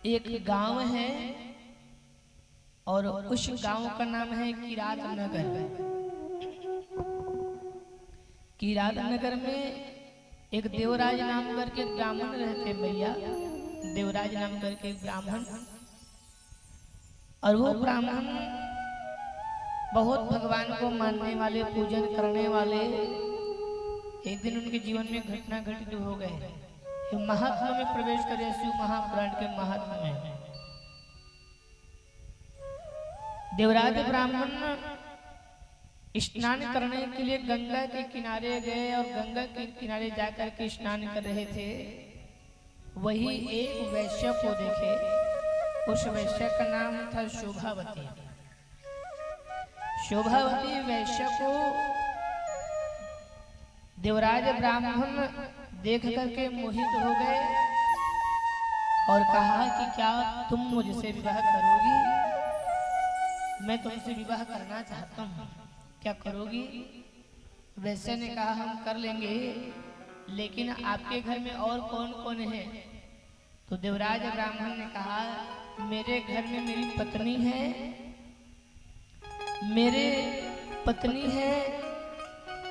एक गांव है और उस गांव का नाम है किरात नगर। किरात नगर में एक देवराज नाम करके ब्राह्मण रहते भैया, देवराज नाम करके ब्राह्मण। और वो ब्राह्मण बहुत भगवान को मानने वाले, पूजन करने वाले। एक दिन उनके जीवन में घटना घटित हो गए, महात्मा में प्रवेश करे, शिव महापुराण के महात्मा में। देवराज ब्राह्मण स्नान करने के लिए गंगा के किनारे गए और गंगा के किनारे जाकर के स्नान कर रहे थे। वही एक वैश्य को देखे। उस वैश्य का नाम था शोभावती। शोभावती वैश्य को देवराज ब्राह्मण देख करके मोहित हो गए और कहा कि क्या तुम मुझसे विवाह करोगी? मैं तुमसे विवाह करना चाहता हूँ, क्या करोगी? वैश्य ने कहा हम कर लेंगे, लेकिन आपके घर में और कौन कौन है? तो देवराज ब्राह्मण ने कहा मेरे घर में मेरी पत्नी है, मेरे पत्नी है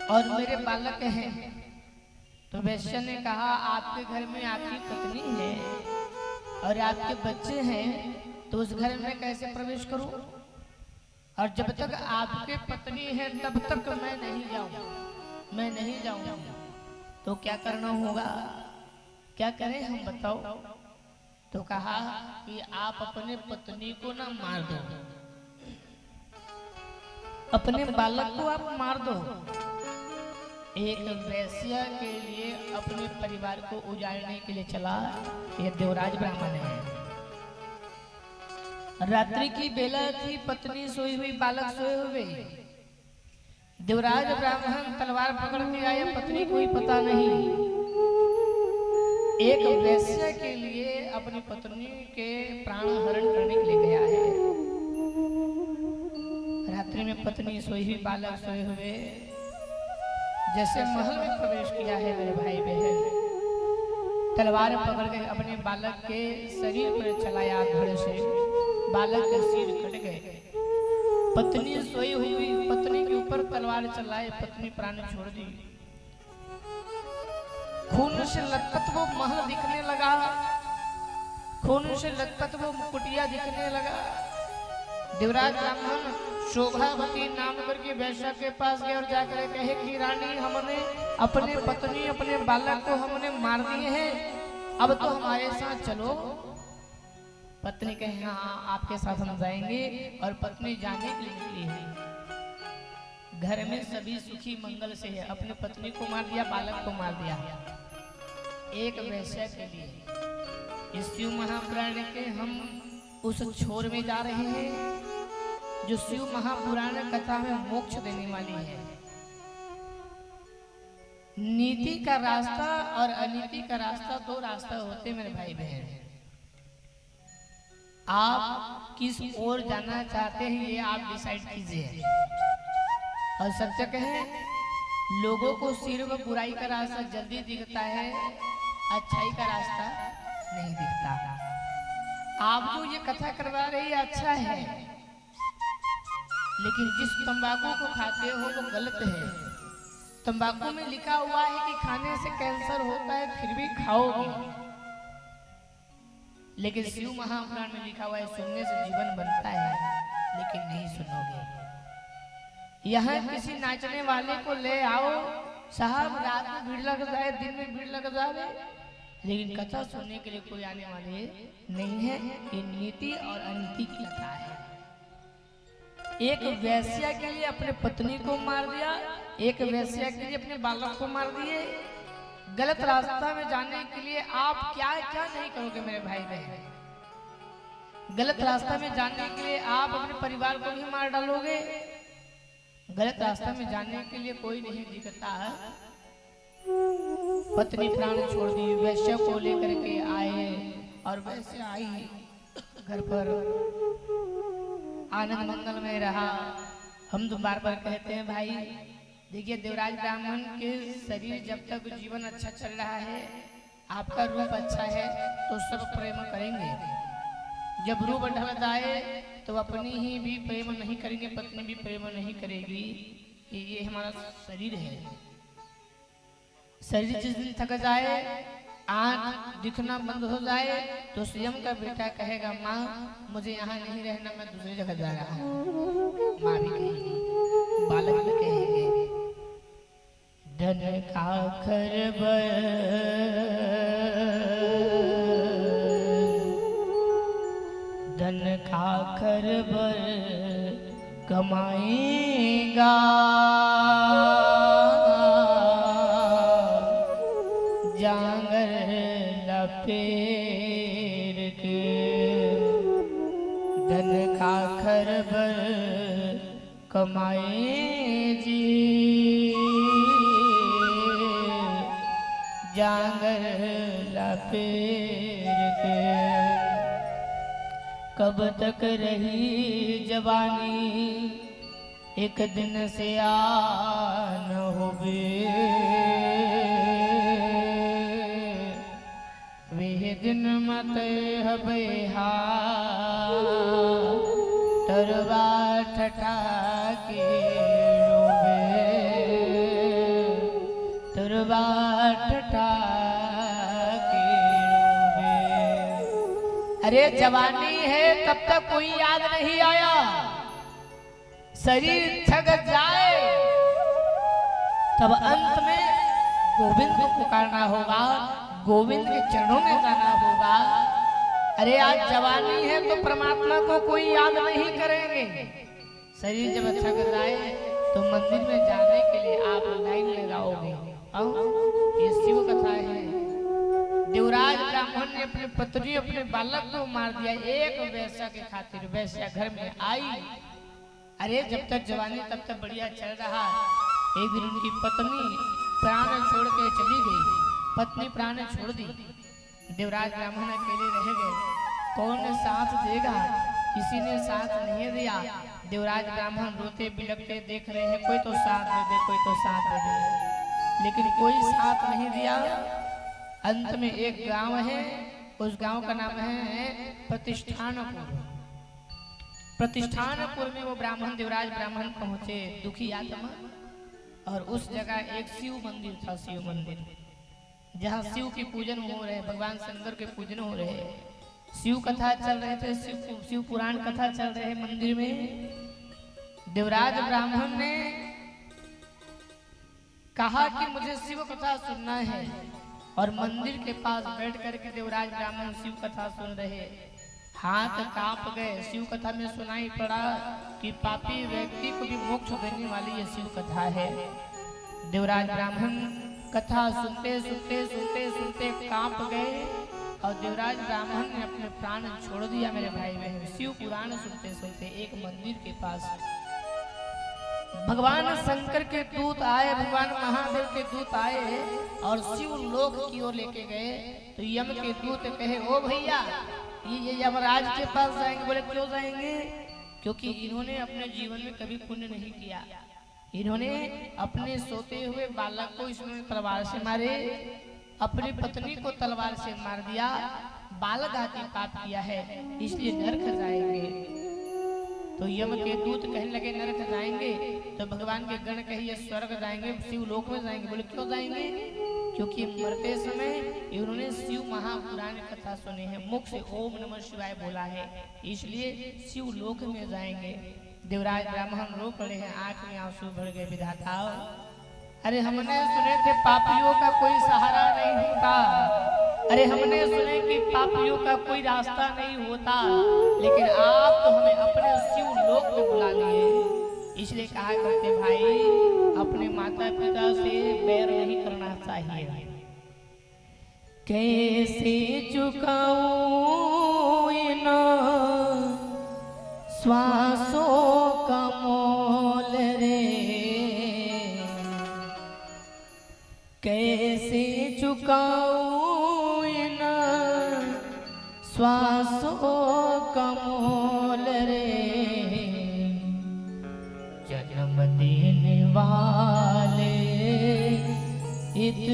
और मेरे बालक हैं। तो वैश्य ने कहा आपके घर में आपकी पत्नी है और आपके बच्चे हैं, तो उस घर में कैसे प्रवेश करूं? और जब तक आपके पत्नी है तब तक मैं नहीं जाऊं। तो क्या करना होगा, क्या करें हम बताओ? तो कहा कि आप अपने पत्नी को ना मार दो, अपने बालक को आप मार दो। एक वैश्य के लिए अपने परिवार को उजाड़ने के लिए चला यह देवराज ब्राह्मण है। रात्रि की बेला थी, पत्नी सोई हुई, बालक सोए हुए। देवराज ब्राह्मण तलवार पकड़ के आया, पत्नी को ही पता नहीं। एक वैश्य के लिए अपनी पत्नी के प्राण हरण करने के लिए गया है। रात्रि में पत्नी सोई हुई, बालक सोए हुए। जैसे महल में प्रवेश किया है मेरे भाई बहन, तलवार पकड़ के अपने बालक के शरीर पर चलाया धड़ से, बालक के सिर कट गए। पत्नी सोई हुई, पत्नी के ऊपर तलवार चलाए, पत्नी प्राण छोड़ दी। खून से लथपथ वो महल दिखने लगा, खून से लथपथ वो कुटिया दिखने लगा। देवराज ब्राह्मण शोभावती नाम करके वैश्या के पास गए और जाकर कहे कि रानी हमने अपने पत्नी अपने बालक को हमने मार दिए हैं, अब तो हमारे साथ चलो। पत्नी कहे हाँ आपके साथ हम जाएंगे। और पत्नी जाने के लिए निकली है। घर में सभी सुखी मंगल से है, अपनी पत्नी को मार दिया, बालक को मार दिया। एक वैश्य के लिए इस शिव महापुराण के हम उस छोर में जा रहे हैं जो शिव महापुराण कथा में मोक्ष देने वाली है। नीति का रास्ता और अनीति का रास्ता, दो रास्ता होते मेरे भाई बहन। आप किस ओर जाना चाहते हैं ये आप डिसाइड कीजिए। और सत्य कहें, लोगों को सिर्फ बुराई का रास्ता जल्दी दिखता है, अच्छाई का रास्ता नहीं दिखता। आप जो ये कथा करवा रही है अच्छा है, लेकिन जिस तंबाकू को खाते हो वो गलत है। तंबाकू में लिखा हुआ है कि खाने से कैंसर होता है, फिर भी खाओगे। लेकिन शिव महापुराण में लिखा हुआ है सुनने से जीवन बनता है, लेकिन नहीं सुनोगे। यहाँ किसी नाचने वाले को ले आओ, साहब रात में भीड़ लग जाए, दिन में भीड़ लग जाए, लेकिन कथा सुनने के लिए कोई आने वाले नहीं है। ये नीति और अनीति की कथा है। एक वैश्या के लिए अपने पत्नी को मार दिया, एक वैश्या के लिए अपने बालक को मार दिए। गलत रास्ता में जाने के लिए आप क्या क्या नहीं करोगे मेरे भाई बहन। गलत रास्ता में जाने के लिए आप अपने परिवार को भी मार डालोगे। गलत रास्ता में जाने के लिए कोई नहीं दिखता है। पत्नी प्राण छोड़ दी, वैश्य को लेकर के आए और वैसे आई घर पर, आनंद मंगल में रहा। हम तो बार बार कहते हैं भाई देखिए, देवराज ब्राह्मण के शरीर जब तक जीवन अच्छा चल रहा है, आपका रूप अच्छा है तो सब प्रेम करेंगे। जब रूप ढल जाए तो अपनी ही भी प्रेम नहीं करेंगे, पत्नी भी प्रेम नहीं करेगी। ये हमारा शरीर है। शरीर जिस दिन थक जाए, आँख दिखना बंद हो जाए, तो स्वयं का बेटा कहेगा माँ मुझे यहाँ नहीं रहना, मैं दूसरी जगह जा रहा हूँ। माँ भी कहेगी, बालक भी कहेंगे। धन खाकर धन खाकर बर कमाएगा, जांगर लपेट के। धन खाकर बर कमाए जी, जांगर लपेट के। कब तक रही जवानी, एक दिन से आन होवे। वे दिन मत हबे हा, तरवा ठठा के रोवे। तरवा ठठा के रोवे। अरे जवानी है तब तक कोई याद नहीं आया, शरीर थक जाए तब अंत में गोविंद को पुकारना होगा, गोविंद के चरणों में जाना होगा। अरे आज जवानी है तो परमात्मा को कोई याद नहीं करेंगे। शरीर जब थक जाए तो मंदिर में जाने के लिए आप लाइन लगाओगे। ये शिव कथा है। देवराज ब्राह्मण ने अपनी पत्नी अपने बालक को मार दिया एक वैश्या के खातिर। वैश्या घर में आई। अरे जब तक जवानी तब तक बढ़िया चल रहा। एक दिन उनकी पत्नी प्राण छोड़ के चली गई। पत्नी प्राण छोड़ दी, देवराज ब्राह्मण अकेले रह गए। कौन साथ देगा? किसी ने साथ नहीं दिया। देवराज ब्राह्मण रोते बिलखते देख रहे हैं, कोई तो साथ दे दे, कोई तो साथ दे दे, लेकिन कोई साथ नहीं दिया। अंत में एक गांव है, उस गांव का नाम है प्रतिष्ठानपुर। प्रतिष्ठानपुर में वो ब्राह्मण देवराज ब्राह्मण पहुंचे, दुखी आत्मा। और उस जगह एक शिव मंदिर था, शिव मंदिर, जहाँ शिव की पूजन हो रहे, भगवान शंकर के पूजन हो रहे, शिव कथा चल रहे थे, शिव पुराण कथा चल रहे मंदिर में। देवराज ब्राह्मण ने कहा कि मुझे शिव कथा सुनना है, और मंदिर के पास बैठ करके देवराज ब्राह्मण शिव कथा सुन रहे। हाथ कांप गए। शिव कथा में सुनाई पड़ा कि पापी व्यक्ति को भी मोक्ष देने वाली ये शिव कथा है। देवराज ब्राह्मण कथा सुनते सुनते सुनते सुनते कांप गए, और देवराज ब्राह्मण ने अपने प्राण छोड़ दिया। मेरे भाई बहन, शिव पुराण सुनते सुनते एक मंदिर के पास भगवान शंकर के दूत आए, भगवान महादेव के दूत आए और शिव लोक की ओर लेके गए। तो यम के दूत कहे, ओ भैया ये यमराज के पास जाएंगे। बोले क्यों जाएंगे? क्योंकि इन्होंने अपने जीवन में कभी पुण्य नहीं किया। इन्होंने अपने सोते हुए बालक को इसमें तलवार से मारे, अपनी पत्नी को तलवार से मार दिया, बालघाती पाप किया है, इसलिए नरक जाएंगे। तो यम के दूत कहने लगे नरक जाएंगे। तो भगवान के गण कहिए स्वर्ग जाएंगे, शिव लोक में जाएंगे। बोले क्यों जाएंगे? क्योंकि मरते समय इन्होंने शिव महापुराण कथा सुने हैं, मुख से ओम नमः शिवाय बोला है, इसलिए शिव लोक में जाएंगे। देवराज ब्राह्मण रो पड़े हैं, आंख में आंसू भर गए। विधाता, अरे हमने सुने थे पापियों का कोई सहारा नहीं होता, अरे हमने सुने कि पापियों का कोई रास्ता नहीं होता, लेकिन आप तो हमें अपने शिव लोक में बुला लिए। इसलिए कहा करते भाई, अपने माता पिता से बैर नहीं करना चाहिए। कैसे चुकाऊं इन श्वासों का मोल रे, कैसे चुकाऊं इन श्वासों का मोल रे, जन्म देने वाले इत